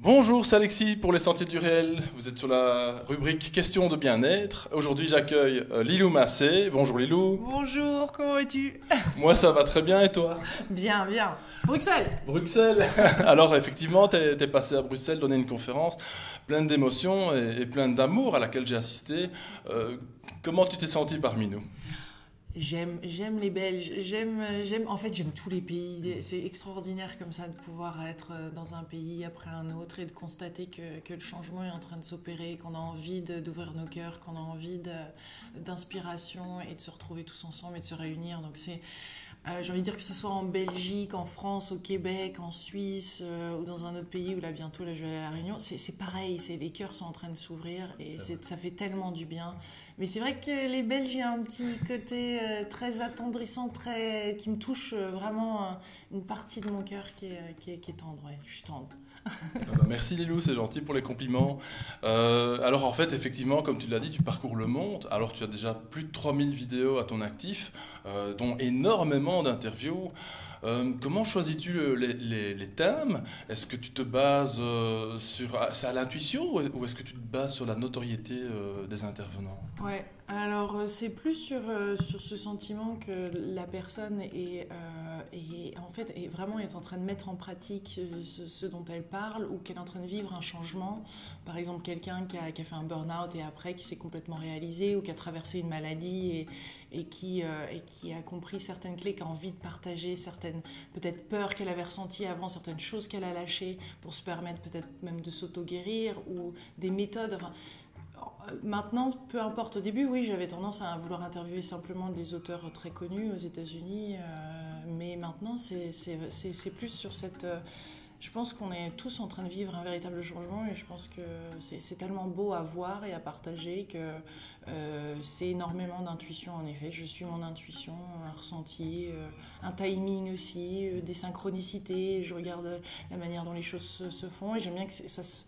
Bonjour, c'est Alexis pour les Sentiers du Réel. Vous êtes sur la rubrique Questions de bien-être. Aujourd'hui, j'accueille Lilou Massé. Bonjour Lilou. Bonjour, comment vas-tu? Moi, ça va très bien et toi? Bien, bien. Bruxelles. Bruxelles. Alors, effectivement, t'es passé à Bruxelles donner une conférence pleine d'émotions et pleine d'amour à laquelle j'ai assisté. Comment tu t'es senti parmi nous? J'aime les Belges, en fait j'aime tous les pays, c'est extraordinaire comme ça de pouvoir être dans un pays après un autre et de constater que le changement est en train de s'opérer, qu'on a envie d'ouvrir nos cœurs, qu'on a envie d'inspiration et de se retrouver tous ensemble et de se réunir. Donc j'ai envie de dire que ce soit en Belgique, en France, au Québec, en Suisse ou dans un autre pays où là bientôt là, je vais aller à La Réunion, c'est pareil, les cœurs sont en train de s'ouvrir et ça fait tellement du bien. Mais c'est vrai que les Belges, il y a un petit côté très attendrissant, qui me touche vraiment une partie de mon cœur qui est tendre, ouais, je suis tendre. Merci Lilou, c'est gentil pour les compliments. Alors en fait, effectivement, comme tu l'as dit, tu parcours le monde. Alors tu as déjà plus de 3000 vidéos à ton actif, dont énormément d'interviews. Comment choisis-tu les thèmes? Est-ce que tu te bases c'est à l'intuition ou est-ce que tu te bases sur la notoriété des intervenants? Ouais, alors c'est plus sur ce sentiment que la personne en fait est en train de mettre en pratique ce dont elle parle ou qu'elle est en train de vivre un changement. Par exemple, quelqu'un qui a fait un burn-out et après qui s'est complètement réalisé ou qui a traversé une maladie et qui a compris certaines clés, qui a envie de partager certaines peut-être peurs qu'elle avait ressenties avant, certaines choses qu'elle a lâchées pour se permettre peut-être même de s'auto-guérir ou des méthodes. Enfin, maintenant, peu importe. Au début, oui, j'avais tendance à vouloir interviewer simplement des auteurs très connus aux États-Unis, mais maintenant, c'est plus sur cette. Je pense qu'on est tous en train de vivre un véritable changement et je pense que c'est tellement beau à voir et à partager que c'est énormément d'intuition en effet. Je suis mon intuition, un ressenti, un timing aussi, des synchronicités. Je regarde la manière dont les choses se font et j'aime bien que ça se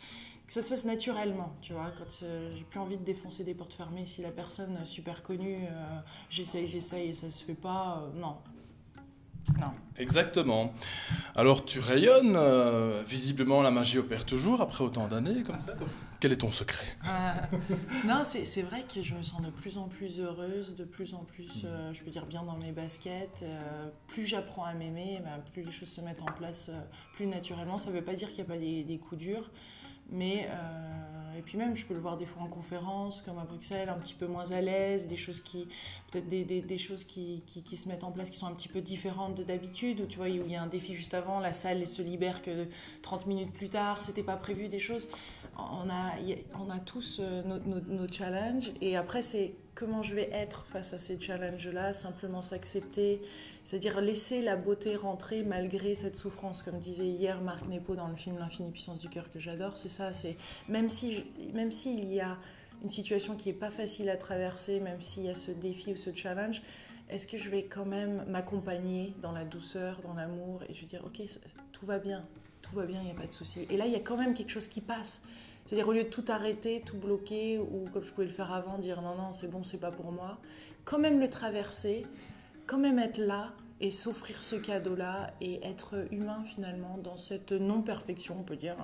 fasse naturellement, tu vois, quand j'ai plus envie de défoncer des portes fermées. Si la personne super connue, j'essaye et ça se fait pas, non. Exactement. Alors tu rayonnes, visiblement la magie opère toujours après autant d'années comme ça. Quel est ton secret? Non, c'est vrai que je me sens de plus en plus heureuse, de plus en plus, je peux dire, bien dans mes baskets. Plus j'apprends à m'aimer, plus les choses se mettent en place plus naturellement. Ça ne veut pas dire qu'il n'y a pas des coups durs, mais et puis même je peux le voir des fois en conférence comme à Bruxelles, un petit peu moins à l'aise, des choses peut-être des choses qui se mettent en place qui sont un petit peu différentes de d'habitude, où tu vois, où il y a un défi juste avant, la salle elle se libère que 30 minutes plus tard, c'était pas prévu, des choses. On a tous nos challenges et après c'est comment je vais être face à ces challenges-là, simplement s'accepter, c'est-à-dire laisser la beauté rentrer malgré cette souffrance, comme disait hier Marc Nepo dans le film L'infinie puissance du cœur que j'adore, c'est ça, c'est même s'il y a une situation qui n'est pas facile à traverser, même s'il y a ce défi ou ce challenge, est-ce que je vais quand même m'accompagner dans la douceur, dans l'amour et je vais dire ok, tout va bien, il n'y a pas de souci. Et là, il y a quand même quelque chose qui passe. C'est-à-dire, au lieu de tout arrêter, tout bloquer, ou comme je pouvais le faire avant, dire non, c'est bon, c'est pas pour moi, quand même le traverser, quand même être là et s'offrir ce cadeau-là et être humain finalement dans cette non-perfection, on peut dire.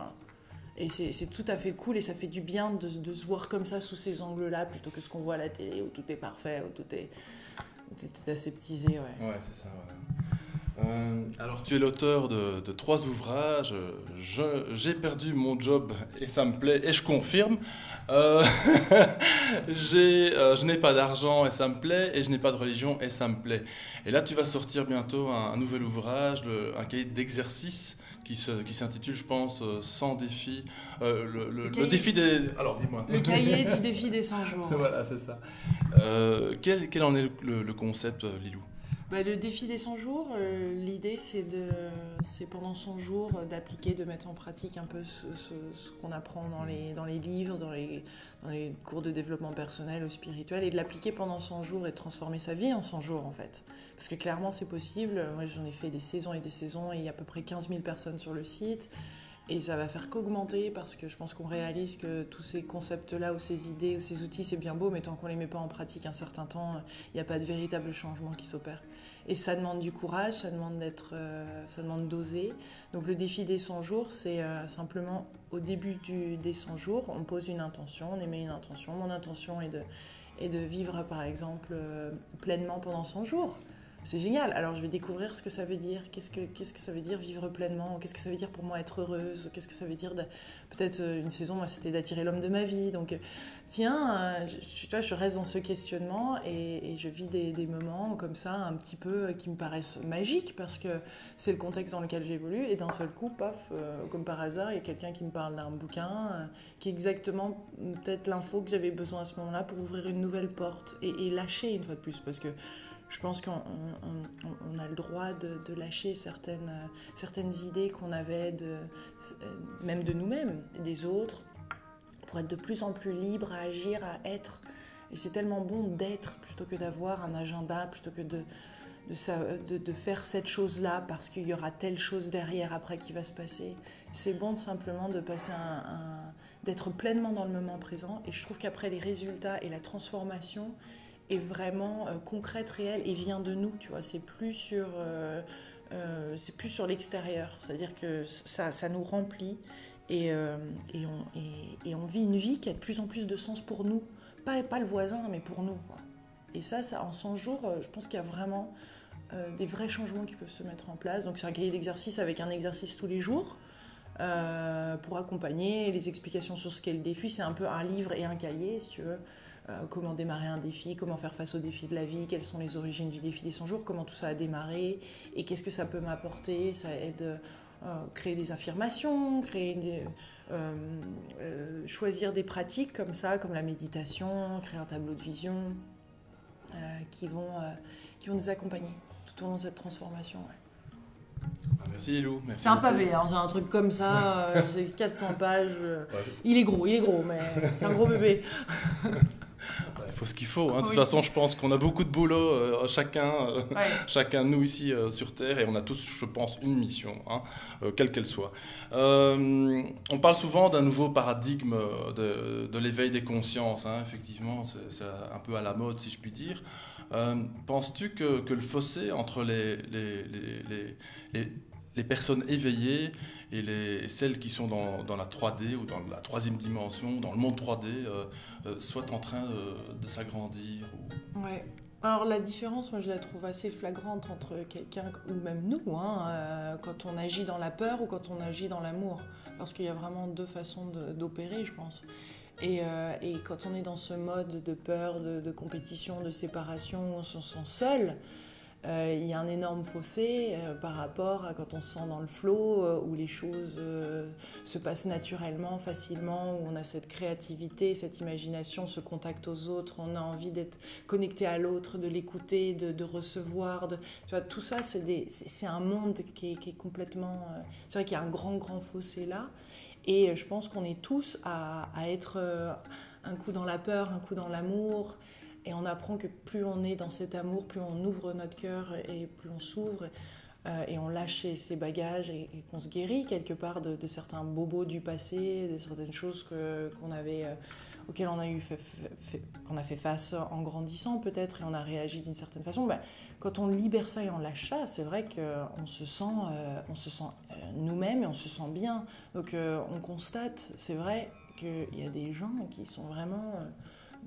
Et c'est tout à fait cool et ça fait du bien de se voir comme ça, sous ces angles-là, plutôt que ce qu'on voit à la télé, où tout est parfait, où tout est aseptisé. Ouais, Ouais, c'est ça, voilà. Alors tu es l'auteur de 3 ouvrages, j'ai perdu mon job et ça me plaît et je confirme. Euh, je n'ai pas d'argent et ça me plaît et je n'ai pas de religion et ça me plaît. Et là tu vas sortir bientôt un nouvel ouvrage, un cahier d'exercices qui s'intitule je pense 100 défis. Le défi des... Alors dis-moi. Le cahier du défi des 100 jours. Voilà, c'est ça. Quel en est le concept, Lilou? Le défi des 100 jours, l'idée c'est pendant 100 jours d'appliquer, de mettre en pratique un peu ce qu'on apprend dans les livres, dans les cours de développement personnel ou spirituel, et de l'appliquer pendant 100 jours et de transformer sa vie en 100 jours en fait. Parce que clairement c'est possible, moi j'en ai fait des saisons et il y a à peu près 15 000 personnes sur le site. Et ça va faire qu'augmenter parce que je pense qu'on réalise que tous ces concepts-là ou ces idées ou ces outils, c'est bien beau, mais tant qu'on ne les met pas en pratique un certain temps, il n'y a pas de véritable changement qui s'opère. Et ça demande du courage, ça demande d'oser. Donc le défi des 100 jours, c'est simplement au début des 100 jours, on pose une intention, on émet une intention. Mon intention est de vivre par exemple pleinement pendant 100 jours. C'est génial. Alors je vais découvrir ce que ça veut dire. Qu'est-ce que ça veut dire vivre pleinement? Qu'est-ce que ça veut dire pour moi être heureuse? Qu'est-ce que ça veut dire peut-être une saison, moi c'était d'attirer l'homme de ma vie. Donc tiens, je reste dans ce questionnement et je vis des moments comme ça un petit peu qui me paraissent magiques parce que c'est le contexte dans lequel j'évolue et d'un seul coup, paf, comme par hasard, il y a quelqu'un qui me parle d'un bouquin qui est exactement peut-être l'info que j'avais besoin à ce moment-là pour ouvrir une nouvelle porte et lâcher une fois de plus parce que je pense qu'on a le droit de lâcher certaines idées qu'on avait, même de nous-mêmes, des autres, pour être de plus en plus libre à agir, à être. Et c'est tellement bon d'être plutôt que d'avoir un agenda, plutôt que de faire cette chose-là parce qu'il y aura telle chose derrière après qui va se passer. C'est bon simplement de passer d'être pleinement dans le moment présent. Et je trouve qu'après les résultats et la transformation est vraiment concrète, réelle et vient de nous, tu vois, c'est plus sur l'extérieur, c'est-à-dire que ça nous remplit et on vit une vie qui a de plus en plus de sens pour nous, pas le voisin, mais pour nous, quoi. Et ça en 100 jours, je pense qu'il y a vraiment des vrais changements qui peuvent se mettre en place. Donc c'est un cahier d'exercice avec un exercice tous les jours pour accompagner les explications sur ce qu'est le défi. C'est un peu un livre et un cahier, si tu veux. Comment démarrer un défi, comment faire face aux défis de la vie, quelles sont les origines du défi des 100 jours, comment tout ça a démarré et qu'est-ce que ça peut m'apporter. Ça aide créer des affirmations, choisir des pratiques comme ça, comme la méditation, créer un tableau de vision qui vont nous accompagner tout au long de cette transformation. Ouais. Merci Lilou. Merci c'est un beaucoup. pavé, hein, c'est un truc comme ça, c'est 400 pages. Il est gros, mais c'est un gros bébé. Il faut ce qu'il faut. Hein. De toute façon, je pense qu'on a beaucoup de boulot, chacun de nous ici sur Terre, et on a tous, je pense, une mission, hein, quelle qu'elle soit. On parle souvent d'un nouveau paradigme de l'éveil des consciences. Hein. Effectivement, c'est un peu à la mode, si je puis dire. Penses-tu que le fossé entre les personnes éveillées et celles qui sont dans la 3D ou dans la troisième dimension, dans le monde 3D, soit en train de s'agrandir Ouais. Alors la différence, moi je la trouve assez flagrante entre quelqu'un, ou même nous, hein, quand on agit dans la peur ou quand on agit dans l'amour. Parce qu'il y a vraiment deux façons d'opérer, je pense. Et quand on est dans ce mode de peur, de compétition, de séparation, où on se sent seul, il y a un énorme fossé par rapport à quand on se sent dans le flow, où les choses se passent naturellement, facilement, où on a cette créativité, cette imagination, ce contact aux autres, on a envie d'être connecté à l'autre, de l'écouter, de recevoir. Tu vois, tout ça, c'est un monde qui est complètement... c'est vrai qu'il y a un grand fossé là. Et je pense qu'on est tous à être un coup dans la peur, un coup dans l'amour. Et on apprend que plus on est dans cet amour, plus on ouvre notre cœur et plus on s'ouvre et on lâche ses bagages et qu'on se guérit quelque part de certains bobos du passé, de certaines choses auxquelles on a qu'on a fait face en grandissant peut-être et on a réagi d'une certaine façon. Quand on libère ça et on lâche ça, c'est vrai qu'on se sent nous-mêmes et on se sent bien. Donc on constate, c'est vrai qu'il y a des gens qui sont vraiment...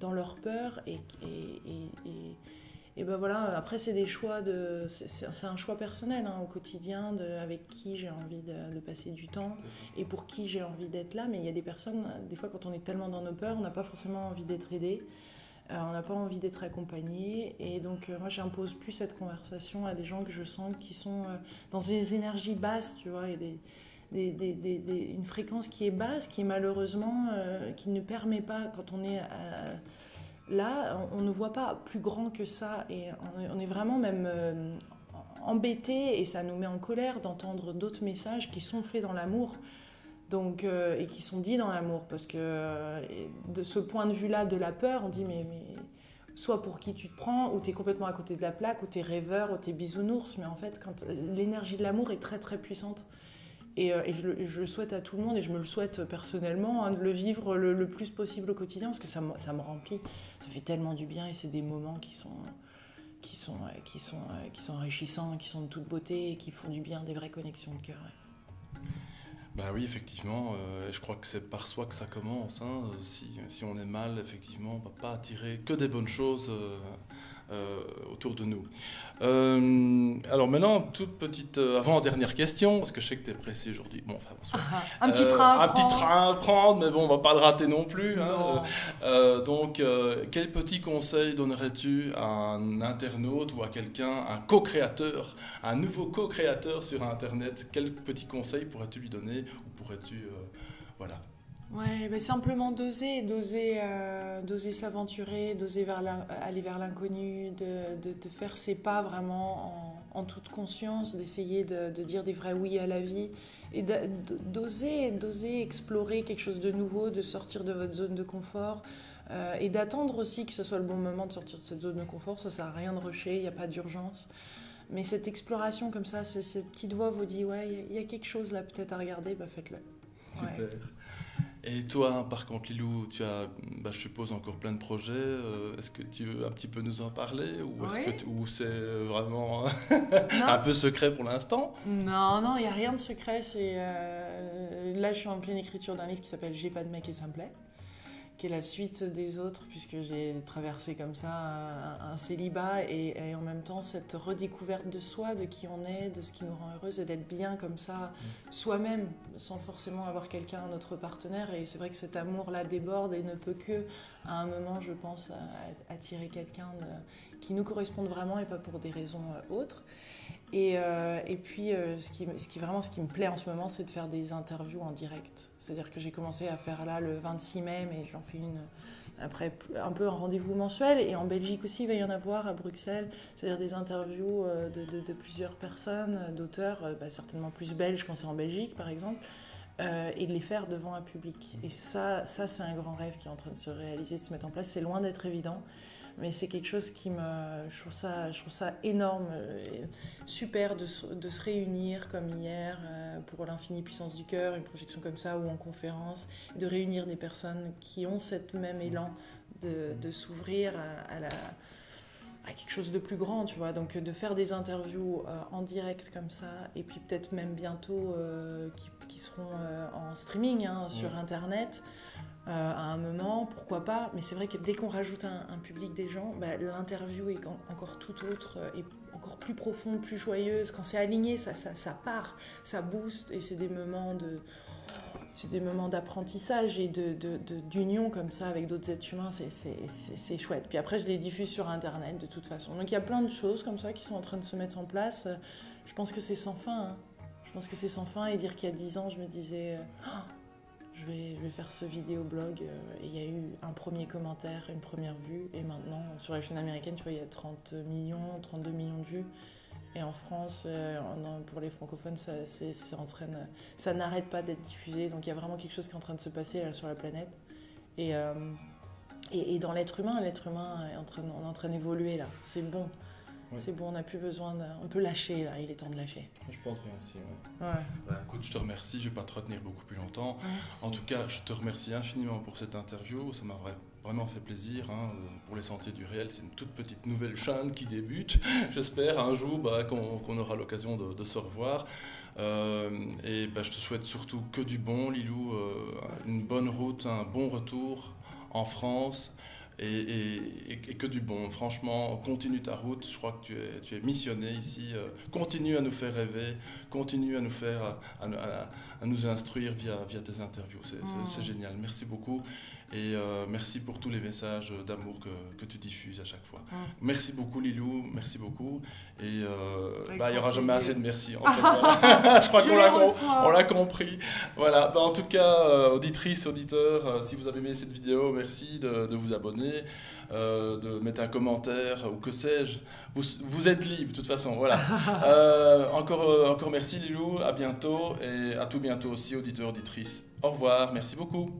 dans leur peur et ben voilà, après c'est des choix c'est un choix personnel hein, au quotidien avec qui j'ai envie de passer du temps et pour qui j'ai envie d'être là, mais il y a des personnes, des fois quand on est tellement dans nos peurs, on n'a pas forcément envie d'être aidé, on n'a pas envie d'être accompagné et donc moi j'impose plus cette conversation à des gens que je sens qui sont dans des énergies basses, tu vois, et une fréquence qui est basse, qui est malheureusement, qui ne permet pas, quand on est là, on ne voit pas plus grand que ça et on est vraiment même embêté et ça nous met en colère d'entendre d'autres messages qui sont faits dans l'amour donc, et qui sont dits dans l'amour parce que de ce point de vue-là de la peur, on dit mais soit pour qui tu te prends, ou tu es complètement à côté de la plaque, ou tu es rêveur, ou tu es bisounours, mais en fait, quand l'énergie de l'amour est très très puissante. Et je le souhaite à tout le monde, et je me le souhaite personnellement, hein, de le vivre le plus possible au quotidien, parce que ça me remplit. Ça fait tellement du bien, et c'est des moments qui sont enrichissants, qui sont de toute beauté, et qui font du bien, des vraies connexions de cœur. Ouais. Ben oui, effectivement, je crois que c'est par soi que ça commence. Hein. Si on est mal, effectivement, on ne va pas attirer que des bonnes choses autour de nous. Alors maintenant, toute petite avant-dernière question, parce que je sais que tu es pressé aujourd'hui. Bon, enfin, bonsoir. Un petit train à prendre, mais bon, on ne va pas le rater non plus. Non. Donc, quel petit conseil donnerais-tu à un internaute ou à quelqu'un, un co-créateur, un nouveau co-créateur sur Internet? Quel petit conseil pourrais-tu lui donner, ou pourrais-tu... voilà. Ouais, mais simplement d'oser s'aventurer, d'oser aller vers l'inconnu, de faire ses pas vraiment en toute conscience, d'essayer de dire des vrais oui à la vie, et d'oser explorer quelque chose de nouveau, de sortir de votre zone de confort, et d'attendre aussi que ce soit le bon moment de sortir de cette zone de confort. Ça sert à rien de rusher, il n'y a pas d'urgence. Mais cette exploration comme ça, cette petite voix vous dit, ouais, il y a quelque chose là peut-être à regarder, bah faites-le. Super. Ouais. Et toi, par contre, Lilou, tu as, je suppose, encore plein de projets. Est-ce que tu veux un petit peu nous en parler, ou ou c'est vraiment un peu secret pour l'instant? Non, il n'y a rien de secret. Là, je suis en pleine écriture d'un livre qui s'appelle J'ai pas de mec et ça me plaît, qui est la suite des autres, puisque j'ai traversé comme ça un célibat, et en même temps cette redécouverte de soi, de qui on est, de ce qui nous rend heureuse, et d'être bien comme ça soi-même, sans forcément avoir quelqu'un, un autre partenaire. Et c'est vrai que cet amour-là déborde et ne peut que, à un moment, je pense, attirer quelqu'un qui nous corresponde vraiment, et pas pour des raisons autres. Et puis, ce qui me plaît en ce moment, c'est de faire des interviews en direct. C'est-à-dire que j'ai commencé à faire là le 26 mai, mais j'en fais une après, un peu un rendez-vous mensuel. Et en Belgique aussi, il va y en avoir, à Bruxelles. C'est-à-dire des interviews de plusieurs personnes, d'auteurs, certainement plus belges quand c'est en Belgique, par exemple, et de les faire devant un public. Et ça, c'est un grand rêve qui est en train de se réaliser, de se mettre en place. C'est loin d'être évident. Mais c'est quelque chose je trouve ça énorme, super de se réunir comme hier pour l'Infinie Puissance du Cœur, une projection comme ça, ou en conférence, de réunir des personnes qui ont cet même élan de s'ouvrir à quelque chose de plus grand, tu vois. Donc de faire des interviews en direct comme ça, et puis peut-être même bientôt qui seront en streaming sur Internet. À un moment, pourquoi pas, mais c'est vrai que dès qu'on rajoute un public, des gens, l'interview est encore tout autre, et encore plus profonde, plus joyeuse. Quand c'est aligné, ça part, ça booste, et c'est des moments d'apprentissage et d'union comme ça avec d'autres êtres humains. C'est chouette. Puis après, je les diffuse sur Internet de toute façon. Donc il y a plein de choses comme ça qui sont en train de se mettre en place. Je pense que c'est sans fin. Hein. Je pense que c'est sans fin, et dire qu'il y a 10 ans, je me disais... Je vais faire ce vidéoblog, et il y a eu un premier commentaire, une première vue, et maintenant sur la chaîne américaine, tu vois, il y a 32 millions de vues, et en France, pour les francophones, ça n'arrête pas d'être diffusé. Donc il y a vraiment quelque chose qui est en train de se passer là sur la planète, et dans l'être humain on est en train d'évoluer là. C'est bon. Oui. C'est bon, on n'a plus besoin on peut lâcher là, il est temps de lâcher. Je pense bien aussi, ouais. Écoute, je te remercie, je ne vais pas te retenir beaucoup plus longtemps. En tout cas, je te remercie infiniment pour cette interview, ça m'a vraiment fait plaisir. Pour les Sentiers du Réel, c'est une toute petite nouvelle chaîne qui débute. J'espère un jour qu'on aura l'occasion de se revoir. Et je te souhaite surtout que du bon, Lilou, une bonne route, un bon retour en France. Et que du bon. Franchement, continue ta route. Je crois que tu es missionné ici. Continue à nous faire rêver. Continue à nous à nous instruire via tes interviews. C'est génial. Merci beaucoup. Et merci pour tous les messages d'amour que tu diffuses à chaque fois. Merci beaucoup, Lilou. Merci beaucoup. Et il n'y aura jamais assez de merci. En fait, voilà. Je crois qu'on l'a compris. Voilà. En tout cas, auditrices, auditeurs, si vous avez aimé cette vidéo, merci de vous abonner. De mettre un commentaire ou que sais-je, vous êtes libre de toute façon, voilà. Encore merci Lilou, à bientôt, et à tout bientôt aussi, auditeurs, auditrices. Au revoir, merci beaucoup.